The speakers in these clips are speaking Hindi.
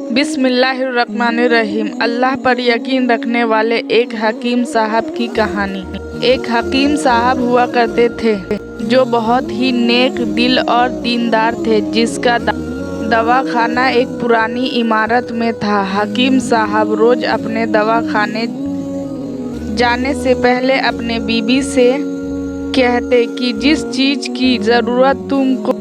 बिस्मिल्लाहिर्रहमानिर्रहीम। अल्लाह पर यकीन रखने वाले एक हकीम साहब की कहानी। एक हकीम साहब हुआ करते थे जो बहुत ही नेक दिल और दीनदार थे, जिसका दवाखाना एक पुरानी इमारत में था। हकीम साहब रोज अपने दवाखाने जाने से पहले अपने बीबी से कहते कि जिस चीज की जरूरत तुमको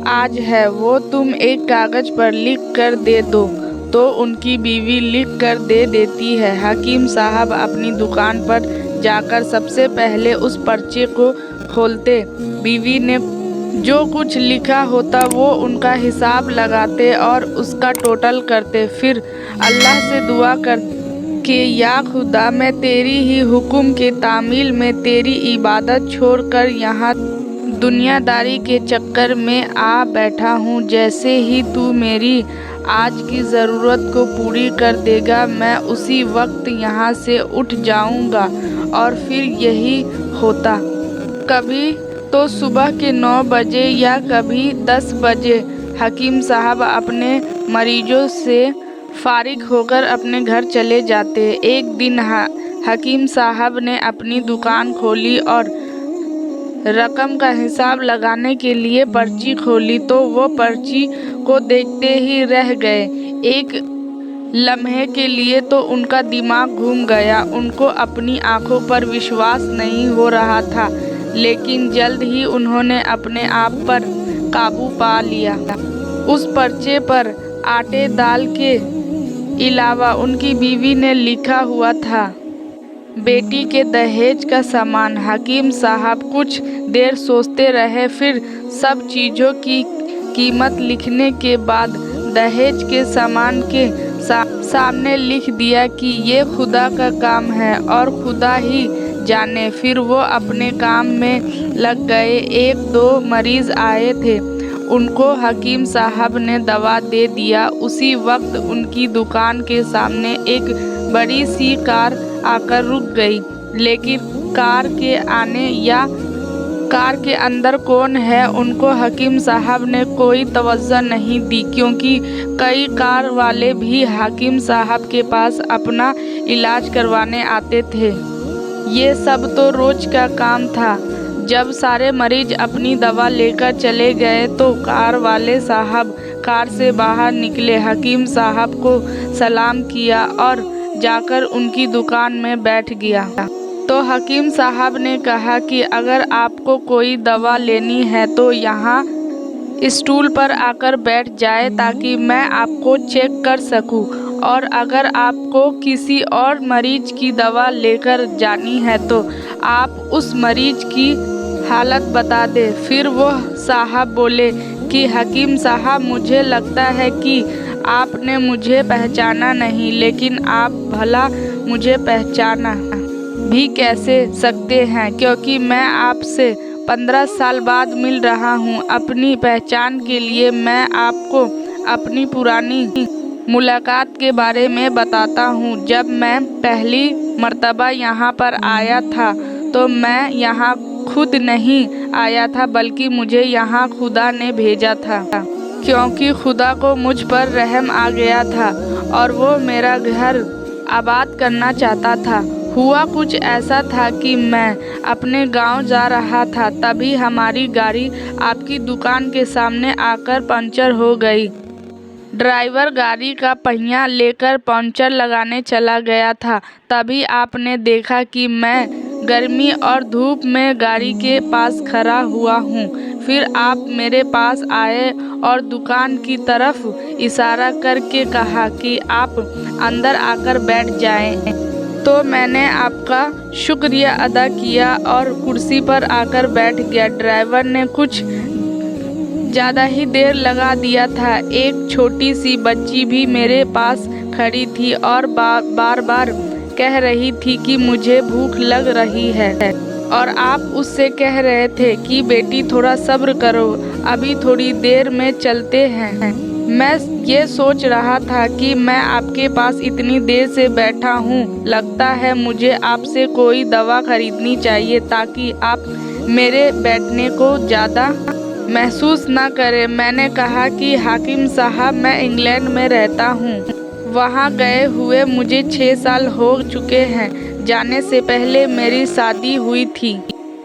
आज है वो तुम एक कागज पर लिख कर दे दो, तो उनकी बीवी लिख कर दे देती है। हकीम साहब अपनी दुकान पर जाकर सबसे पहले उस पर्चे को खोलते, बीवी ने जो कुछ लिखा होता वो उनका हिसाब लगाते और उसका टोटल करते। फिर अल्लाह से दुआ करते कि या खुदा, मैं तेरी ही हुक्म के तामील में तेरी इबादत छोड़कर यहाँ दुनियादारी के चक्कर में आ बैठा हूँ। जैसे ही तू मेरी आज की ज़रूरत को पूरी कर देगा, मैं उसी वक्त यहाँ से उठ जाऊँगा। और फिर यही होता। कभी तो सुबह के 9 बजे या कभी 10 बजे हकीम साहब अपने मरीजों से फारिग होकर अपने घर चले जाते। एक दिन हकीम साहब ने अपनी दुकान खोली और रकम का हिसाब लगाने के लिए पर्ची खोली, तो वो पर्ची को देखते ही रह गए। एक लम्हे के लिए तो उनका दिमाग घूम गया। उनको अपनी आंखों पर विश्वास नहीं हो रहा था, लेकिन जल्द ही उन्होंने अपने आप पर काबू पा लिया। उस पर्चे पर आटे दाल के अलावा उनकी बीवी ने लिखा हुआ था बेटी के दहेज का सामान। हकीम साहब कुछ देर सोचते रहे, फिर सब चीज़ों की कीमत लिखने के बाद दहेज के सामान के सामने लिख दिया कि ये खुदा का काम है और खुदा ही जाने। फिर वो अपने काम में लग गए। 1-2 मरीज आए थे, उनको हकीम साहब ने दवा दे दिया। उसी वक्त उनकी दुकान के सामने एक बड़ी सी कार आकर रुक गई, लेकिन कार के अंदर कौन है उनको हकीम साहब ने कोई तवज्जो नहीं दी, क्योंकि कई कार वाले भी हकीम साहब के पास अपना इलाज करवाने आते थे। ये सब तो रोज का काम था। जब सारे मरीज अपनी दवा लेकर चले गए तो कार वाले साहब कार से बाहर निकले, हकीम साहब को सलाम किया और जाकर उनकी दुकान में बैठ गया। तो हकीम साहब ने कहा कि अगर आपको कोई दवा लेनी है तो यहाँ स्टूल पर आकर बैठ जाए, ताकि मैं आपको चेक कर सकूं। और अगर आपको किसी और मरीज की दवा लेकर जानी है तो आप उस मरीज की हालत बता दे। फिर वो साहब बोले कि हकीम साहब, मुझे लगता है कि आपने मुझे पहचाना नहीं, लेकिन आप भला मुझे पहचाना भी कैसे सकते हैं, क्योंकि मैं आपसे 15 साल बाद मिल रहा हूँ। अपनी पहचान के लिए मैं आपको अपनी पुरानी मुलाकात के बारे में बताता हूँ। जब मैं पहली मर्तबा यहाँ पर आया था तो मैं यहाँ खुद नहीं आया था, बल्कि मुझे यहाँ खुदा ने भेजा था, क्योंकि खुदा को मुझ पर रहम आ गया था और वो मेरा घर आबाद करना चाहता था। हुआ कुछ ऐसा था कि मैं अपने गांव जा रहा था, तभी हमारी गाड़ी आपकी दुकान के सामने आकर पंचर हो गई। ड्राइवर गाड़ी का पहिया लेकर पंचर लगाने चला गया था, तभी आपने देखा कि मैं गर्मी और धूप में गाड़ी के पास खड़ा हुआ हूँ। फिर आप मेरे पास आए और दुकान की तरफ इशारा करके कहा कि आप अंदर आकर बैठ जाएं। तो मैंने आपका शुक्रिया अदा किया और कुर्सी पर आकर बैठ गया। ड्राइवर ने कुछ ज़्यादा ही देर लगा दिया था। एक छोटी सी बच्ची भी मेरे पास खड़ी थी और बार बार कह रही थी कि मुझे भूख लग रही है, और आप उससे कह रहे थे कि बेटी थोड़ा सब्र करो, अभी थोड़ी देर में चलते हैं। मैं ये सोच रहा था कि मैं आपके पास इतनी देर से बैठा हूँ, लगता है मुझे आपसे कोई दवा खरीदनी चाहिए, ताकि आप मेरे बैठने को ज़्यादा महसूस न करें। मैंने कहा कि हाकिम साहब, मैं इंग्लैंड में रहता हूँ। वहाँ गए हुए मुझे 6 साल हो चुके हैं। जाने से पहले मेरी शादी हुई थी,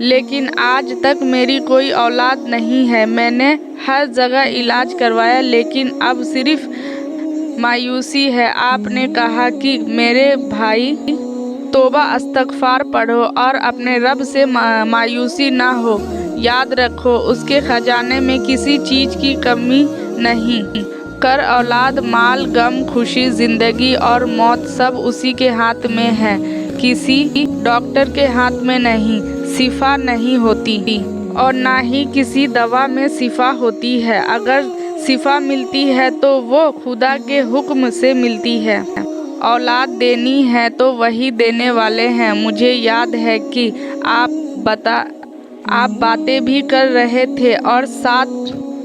लेकिन आज तक मेरी कोई औलाद नहीं है। मैंने हर जगह इलाज करवाया, लेकिन अब सिर्फ मायूसी है। आपने कहा कि मेरे भाई, तौबा इस्तग़फ़ार पढ़ो और अपने रब से मायूसी ना हो। याद रखो, उसके खजाने में किसी चीज़ की कमी नहीं। कर, औलाद, माल, गम, खुशी, ज़िंदगी और मौत सब उसी के हाथ में है, किसी डॉक्टर के हाथ में नहीं। शिफा नहीं होती और ना ही किसी दवा में शिफा होती है। अगर शिफा मिलती है तो वो खुदा के हुक्म से मिलती है। औलाद देनी है तो वही देने वाले हैं। मुझे याद है कि आप बातें भी कर रहे थे और साथ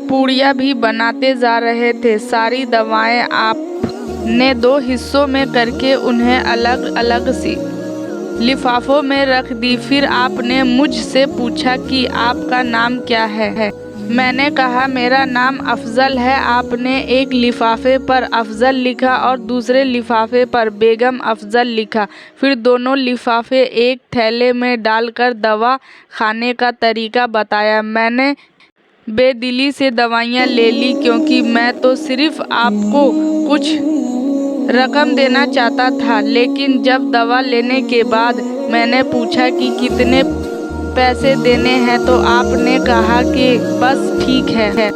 पूड़ियाँ भी बनाते जा रहे थे। सारी दवाएं आपने 2 हिस्सों में करके उन्हें अलग अलग सी लिफाफों में रख दी। फिर आपने मुझसे पूछा कि आपका नाम क्या है। मैंने कहा, मेरा नाम अफजल है। आपने एक लिफाफे पर अफजल लिखा और दूसरे लिफाफे पर बेगम अफजल लिखा। फिर दोनों लिफाफे एक थैले में डालकर दवा खाने का तरीका बताया। मैंने बेदिली से दवाइयाँ ले ली, क्योंकि मैं तो सिर्फ आपको कुछ रकम देना चाहता था। लेकिन जब दवा लेने के बाद मैंने पूछा कि कितने पैसे देने हैं, तो आपने कहा कि बस ठीक है।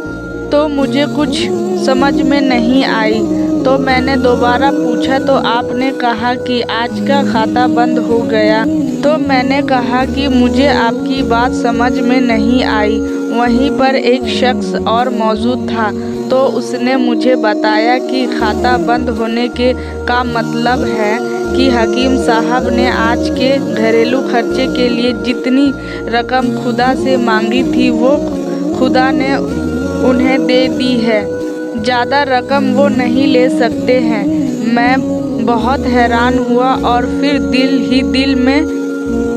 तो मुझे कुछ समझ में नहीं आई, तो मैंने दोबारा पूछा तो आपने कहा कि आज का खाता बंद हो गया। तो मैंने कहा कि मुझे आपकी बात समझ में नहीं आई। वहीं पर एक शख्स और मौजूद था, तो उसने मुझे बताया कि खाता बंद होने का मतलब है कि हकीम साहब ने आज के घरेलू खर्चे के लिए जितनी रकम खुदा से मांगी थी, वो खुदा ने उन्हें दे दी है। ज़्यादा रकम वो नहीं ले सकते हैं। मैं बहुत हैरान हुआ और फिर दिल में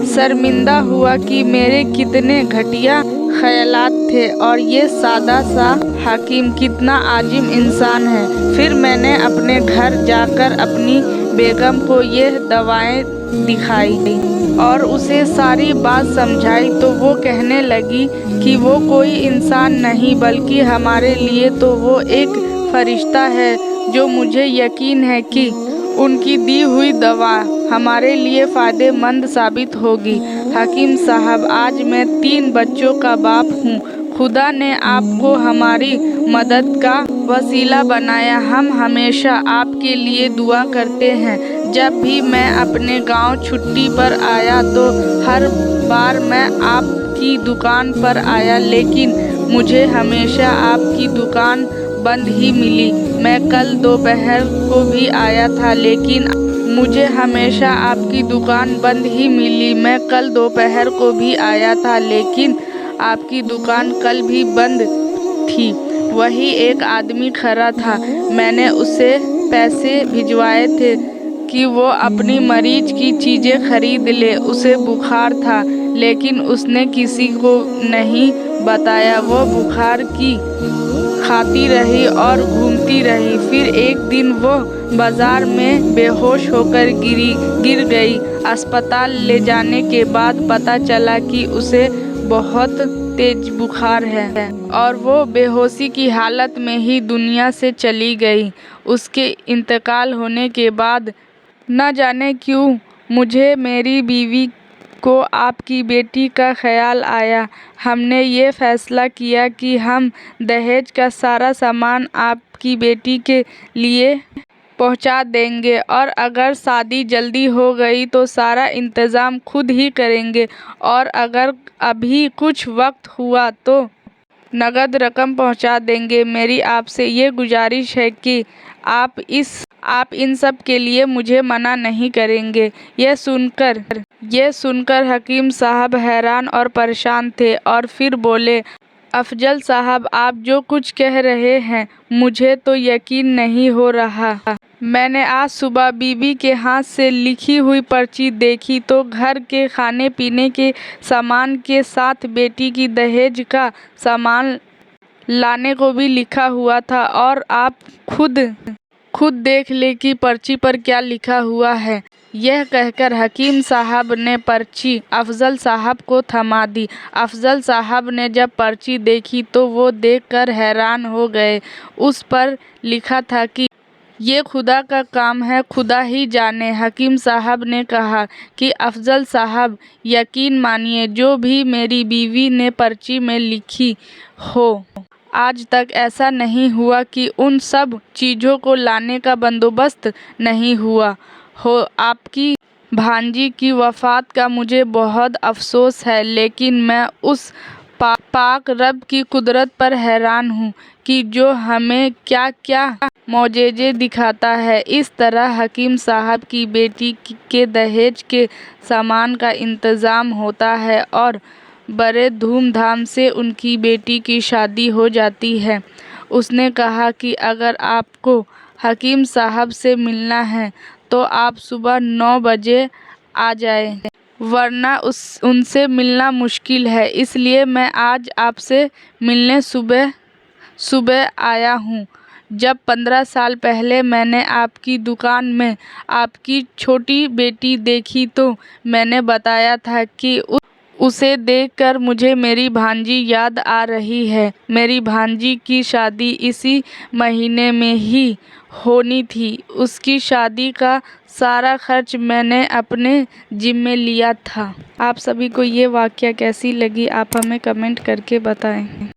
शर्मिंदा हुआ कि मेरे कितने घटिया ख्यालात थे और ये सादा सा हाकिम कितना आजिम इंसान है। फिर मैंने अपने घर जाकर अपनी बेगम को ये दवाएं दिखाई और उसे सारी बात समझाई, तो वो कहने लगी कि वो कोई इंसान नहीं, बल्कि हमारे लिए तो वो एक फरिश्ता है, जो मुझे यकीन है कि उनकी दी हुई दवा हमारे लिए फ़ायदेमंद साबित होगी। हकीम साहब, आज मैं 3 बच्चों का बाप हूँ। खुदा ने आपको हमारी मदद का वसीला बनाया। हम हमेशा आपके लिए दुआ करते हैं। जब भी मैं अपने गांव छुट्टी पर आया तो हर बार मैं आपकी दुकान पर आया, लेकिन मुझे हमेशा आपकी दुकान बंद ही मिली। मैं कल दोपहर को भी आया था, लेकिन मुझे हमेशा आपकी दुकान बंद ही मिली। मैं कल दोपहर को भी आया था, लेकिन आपकी दुकान कल भी बंद थी। वही एक आदमी खड़ा था। मैंने उसे पैसे भिजवाए थे कि वो अपनी मरीज की चीज़ें खरीद ले। उसे बुखार था, लेकिन उसने किसी को नहीं बताया। वो बुखार की खाती रही और घूमती रही। फिर एक दिन वो बाजार में बेहोश होकर गिर गई। अस्पताल ले जाने के बाद पता चला कि उसे बहुत तेज बुखार है और वो बेहोशी की हालत में ही दुनिया से चली गई। उसके इंतकाल होने के बाद न जाने क्यों मुझे मेरी बीवी को आपकी बेटी का ख्याल आया। हमने ये फैसला किया कि हम दहेज का सारा सामान आपकी बेटी के लिए पहुंचा देंगे, और अगर शादी जल्दी हो गई तो सारा इंतज़ाम खुद ही करेंगे, और अगर अभी कुछ वक्त हुआ तो नगद रकम पहुंचा देंगे। मेरी आपसे ये गुजारिश है कि आप इन सब के लिए मुझे मना नहीं करेंगे। यह सुनकर हकीम साहब हैरान और परेशान थे और फिर बोले, अफजल साहब, आप जो कुछ कह रहे हैं मुझे तो यकीन नहीं हो रहा। मैंने आज सुबह बीबी के हाथ से लिखी हुई पर्ची देखी तो घर के खाने पीने के सामान के साथ बेटी की दहेज का सामान लाने को भी लिखा हुआ था और आप खुद देख ले कि पर्ची पर क्या लिखा हुआ है। यह कहकर हकीम साहब ने पर्ची अफजल साहब को थमा दी। अफजल साहब ने जब पर्ची देखी तो वो देखकर हैरान हो गए। उस पर लिखा था कि ये खुदा का काम है, खुदा ही जाने। हकीम साहब ने कहा कि अफजल साहब, यकीन मानिए जो भी मेरी बीवी ने पर्ची में लिखी हो, आज तक ऐसा नहीं हुआ कि उन सब चीज़ों को लाने का बंदोबस्त नहीं हुआ हो। आपकी भांजी की वफ़ात का मुझे बहुत अफसोस है, लेकिन मैं उस पाक रब की कुदरत पर हैरान हूँ कि जो हमें क्या क्या मौजेज़े दिखाता है। इस तरह हकीम साहब की बेटी के दहेज के सामान का इंतज़ाम होता है और बड़े धूमधाम से उनकी बेटी की शादी हो जाती है। उसने कहा कि अगर आपको हकीम साहब से मिलना है तो आप सुबह 9 बजे आ जाएं, वरना उनसे मिलना मुश्किल है। इसलिए मैं आज आपसे मिलने सुबह आया हूँ। जब 15 साल पहले मैंने आपकी दुकान में आपकी छोटी बेटी देखी तो मैंने बताया था कि उसे देखकर मुझे मेरी भांजी याद आ रही है। मेरी भांजी की शादी इसी महीने में ही होनी थी। उसकी शादी का सारा खर्च मैंने अपने जिम्मे लिया था। आप सभी को ये वाकया कैसी लगी, आप हमें कमेंट करके बताएं।